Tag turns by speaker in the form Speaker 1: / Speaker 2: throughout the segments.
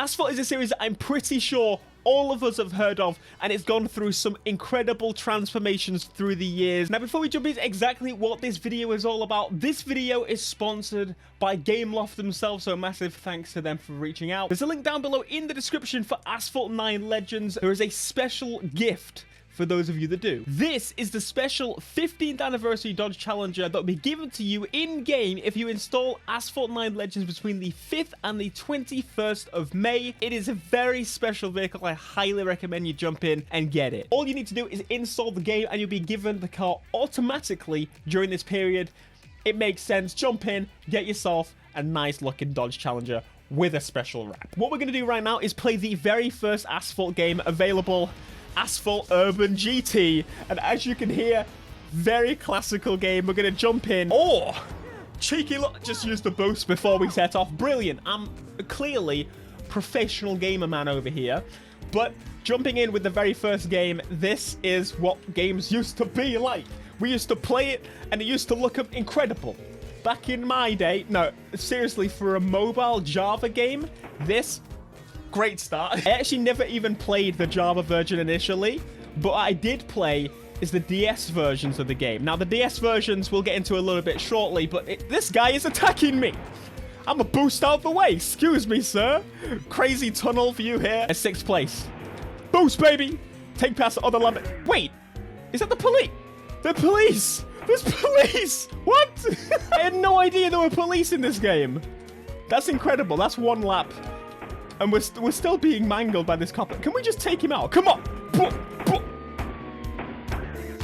Speaker 1: Asphalt is a series that I'm pretty sure all of us have heard of, and it's gone through some incredible transformations through the years. Now, before we jump into exactly what this video is all about, this video is sponsored by Gameloft themselves, so a massive thanks to them for reaching out. There's a link down below in the description for Asphalt 9 Legends. There is a special gift for those of you that do. This is the special 15th anniversary Dodge Challenger that will be given to you in-game if you install Asphalt 9 Legends between the 5th and the 21st of May. It is a very special vehicle. I highly recommend you jump in and get it. All you need to do is install the game and you'll be given the car automatically during this period. It makes sense. Jump in, get yourself a nice looking Dodge Challenger with a special wrap. What we're going to do right now is play the very first Asphalt game available, Asphalt Urban Gt, and as you can hear, very classical game. We're gonna jump in. Oh, cheeky look, just used the boost before we set off. Brilliant. I'm clearly professional gamer man over here, but jumping in with the very first game, this is what games used to be like. We used to play it and it used to look incredible. Back in my day, no, seriously, for a mobile Java game, this great start. I actually never even played the Java version initially, but what I did play is the DS versions of the game. Now, the DS versions we'll get into a little bit shortly, but this guy is attacking me. I'm a boost out the way. Excuse me, sir. Crazy tunnel for you here. At 6th place. Boost, baby. Take past the other limit. Wait, is that the police? The police. There's police. What? I had no idea there were police in this game. That's incredible. That's one lap. And we're still being mangled by this cop. Can we just take him out? Come on!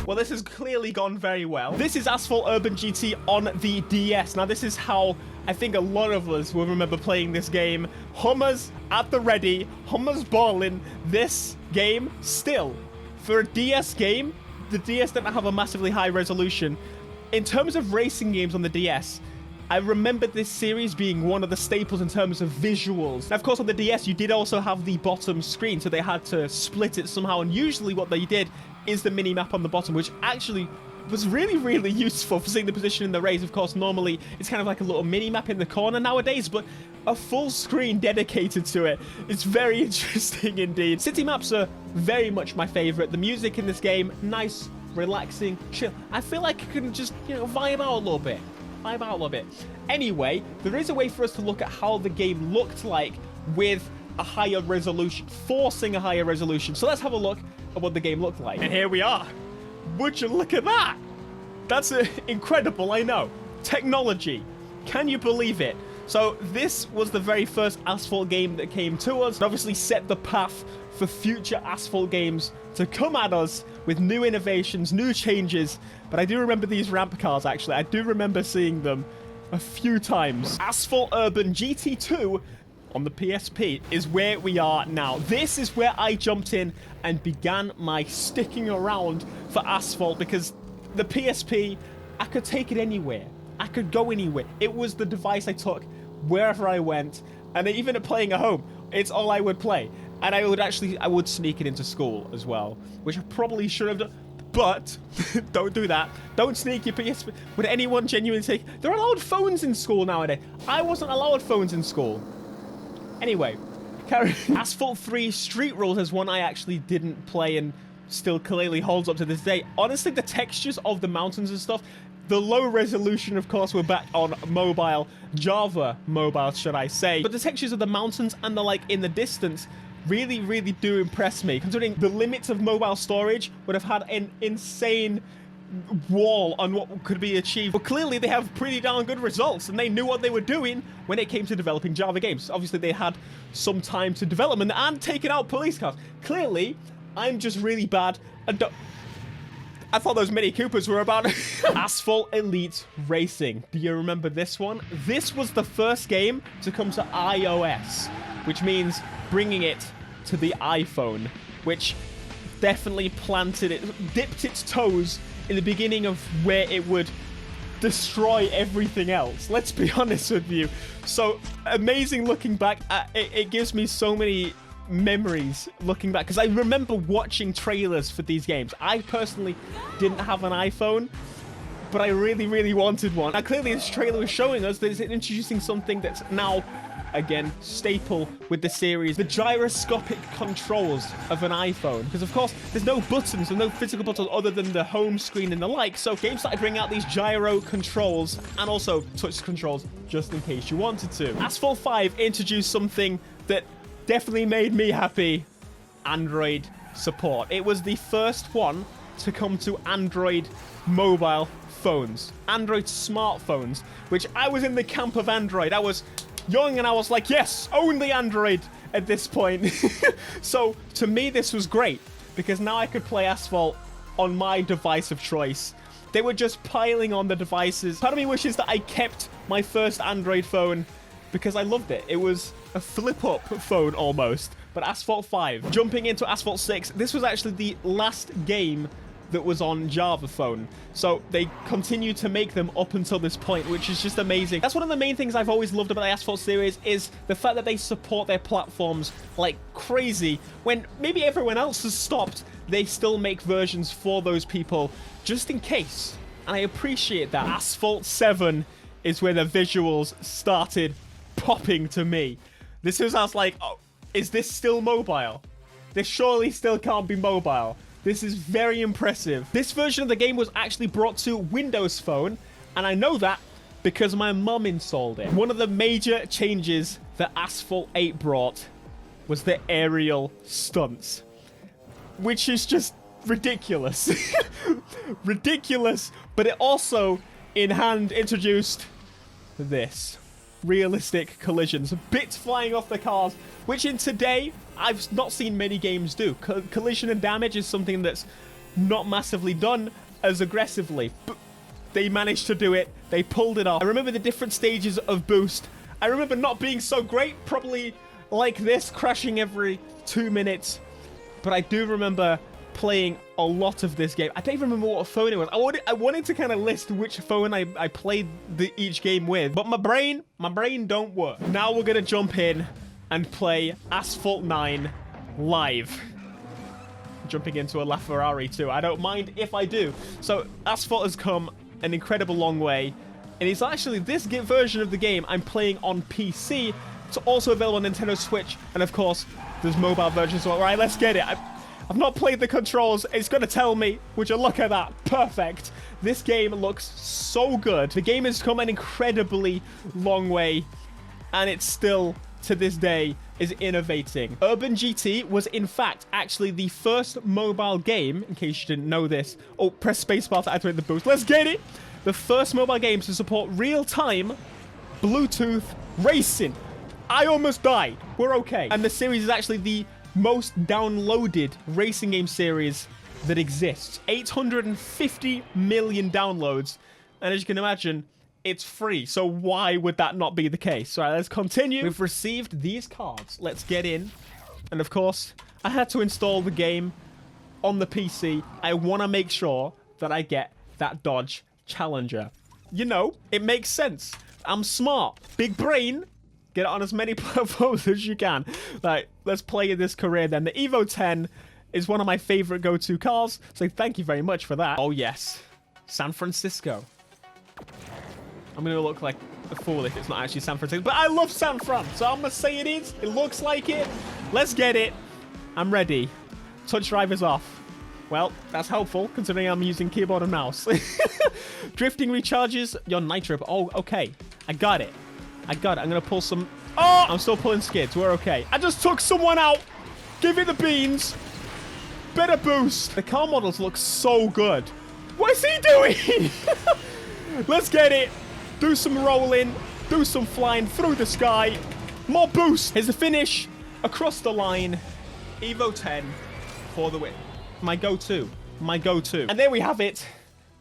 Speaker 1: Well, this has clearly gone very well. This is Asphalt Urban Gt on the DS. Now, this is how I think a lot of us will remember playing this game. Hummers at the ready. Hummers balling. This game still. For a DS game, the DS didn't have a massively high resolution. In terms of racing games on the DS, I remember this series being one of the staples in terms of visuals. Now, of course, on the DS, you did also have the bottom screen, so they had to split it somehow. And usually what they did is the mini-map on the bottom, which actually was really, really useful for seeing the position in the race. Of course, normally it's kind of like a little mini-map in the corner nowadays, but a full screen dedicated to it. It's very interesting indeed. City maps are very much my favorite. The music in this game, nice, relaxing, chill. I feel like I can just, vibe out a little bit. Anyway, there is a way for us to look at how the game looked like with a higher resolution, forcing a higher resolution. So let's have a look at what the game looked like. And here we are. Would you look at that? That's incredible, I know. Technology. Can you believe it? So this was the very first Asphalt game that came to us. It obviously set the path for future Asphalt games to come at us with new innovations, new changes. But I do remember these ramp cars, actually. I do remember seeing them a few times. Asphalt Urban GT2 on the PSP is where we are now. This is where I jumped in and began my sticking around for Asphalt, because the PSP, I could take it anywhere. I could go anywhere. It was the device I took wherever I went. And even at playing at home, it's all I would play. And I would sneak it into school as well, which I probably should have done. But don't do that. Don't sneak your PSP. Would anyone genuinely take... They're allowed phones in school nowadays. I wasn't allowed phones in school. Anyway, Asphalt 3 Street Rules is one I actually didn't play and still clearly holds up to this day. Honestly, the textures of the mountains and stuff, the low resolution, of course, we're back on mobile, Java mobile, should I say. But the textures of the mountains and the, in the distance really, really do impress me, considering the limits of mobile storage would have had an insane wall on what could be achieved. But clearly they have pretty darn good results, and they knew what they were doing when it came to developing Java games. Obviously they had some time to development and taking out police cars. Clearly I'm just really bad and I thought those Mini Coopers were about Asphalt Elite Racing. Do you remember this one? This was the first game to come to iOS, which means bringing it to the iPhone, which definitely dipped its toes in the beginning of where it would destroy everything else. Let's be honest with you. So amazing looking back. It gives me so many memories looking back, because I remember watching trailers for these games. I personally didn't have an iPhone, but I really, really wanted one. Now, clearly this trailer was showing us that it's introducing something that's now again, staple with the series, the gyroscopic controls of an iPhone. Because, of course, there's no buttons, there's no physical buttons other than the home screen and the like. So games started bringing out these gyro controls and also touch controls just in case you wanted to. Asphalt 5 introduced something that definitely made me happy: Android support. It was the first one to come to Android mobile phones, Android smartphones, which I was in the camp of Android. I was young and I was like, yes, only Android at this point. So to me, this was great because now I could play Asphalt on my device of choice. They were just piling on the devices. Part of me wishes that I kept my first Android phone because I loved it. It was a flip-up phone almost. But Asphalt 5, jumping into Asphalt 6, this was actually the last game that was on Java phone. So they continue to make them up until this point, which is just amazing. That's one of the main things I've always loved about the Asphalt series, is the fact that they support their platforms like crazy. When maybe everyone else has stopped, they still make versions for those people just in case. And I appreciate that. Asphalt 7 is where the visuals started popping to me. This is, I was like, oh, is this still mobile? This surely still can't be mobile. This is very impressive. This version of the game was actually brought to Windows Phone, and I know that because my mum installed it. One of the major changes that Asphalt 8 brought was the aerial stunts, which is just ridiculous. Ridiculous, but it also in hand introduced this. Realistic collisions, bits flying off the cars, which in today I've not seen many games do. Collision and damage is something that's not massively done as aggressively, but they managed to do it. They pulled it off. I remember the different stages of boost. I remember not being so great, probably like this, crashing every 2 minutes, but I do remember playing a lot of this game. I don't even remember what phone it was. I wanted to kind of list which phone I played each game with, but my brain don't work. Now we're gonna jump in and play Asphalt 9 live. Jumping into a LaFerrari too. I don't mind if I do. So Asphalt has come an incredible long way, and it's actually this version of the game I'm playing on PC. It's also available on Nintendo Switch, and of course there's mobile versions as well. Right, let's get it. I've not played the controls. It's going to tell me. Would you look at that? Perfect. This game looks so good. The game has come an incredibly long way, and it's still, to this day, is innovating. Urban GT was, in fact, actually the first mobile game, in case you didn't know this. Oh, press spacebar to activate the boost. Let's get it. The first mobile game to support real-time Bluetooth racing. I almost died. We're okay. And the series is actually the most downloaded racing game series that exists. 850 million downloads, and as you can imagine, it's free. So why would that not be the case? All right, let's continue. We've received these cards. Let's get in. And of course, I had to install the game on the PC. I want to make sure that I get that Dodge Challenger. You know, it makes sense. I'm smart. Big brain. Get it on as many platforms as you can. Like, let's play in this career then. The Evo 10 is one of my favorite go-to cars, so thank you very much for that. Oh, yes. San Francisco. I'm going to look like a fool if it's not actually San Francisco, but I love San Fran, so I'm going to say it is. It looks like it. Let's get it. I'm ready. Touch drivers off. Well, that's helpful, considering I'm using keyboard and mouse. Drifting recharges your nitro. Oh, okay. I got it. I got it. I'm going to pull some... Oh! I'm still pulling skids. We're okay. I just took someone out. Give it the beans. Better boost. The car models look so good. What is he doing? Let's get it. Do some rolling. Do some flying through the sky. More boost. Here's the finish. Across the line. Evo 10 for the win. My go-to. My go-to. And there we have it.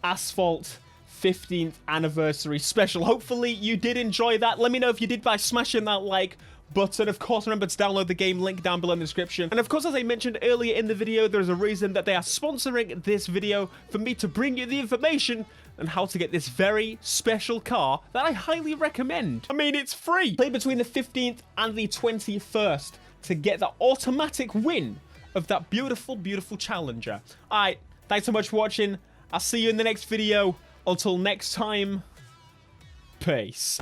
Speaker 1: Asphalt 15th anniversary special. Hopefully you did enjoy that. Let me know if you did by smashing that like button. Of course, remember to download the game, link down below in the description. And of course, as I mentioned earlier in the video, there's a reason that they are sponsoring this video, for me to bring you the information on how to get this very special car that I highly recommend. I mean, it's free. Play between the 15th and the 21st to get the automatic win of that beautiful, beautiful Challenger. All right, thanks so much for watching. I'll see you in the next video. Until next time, peace.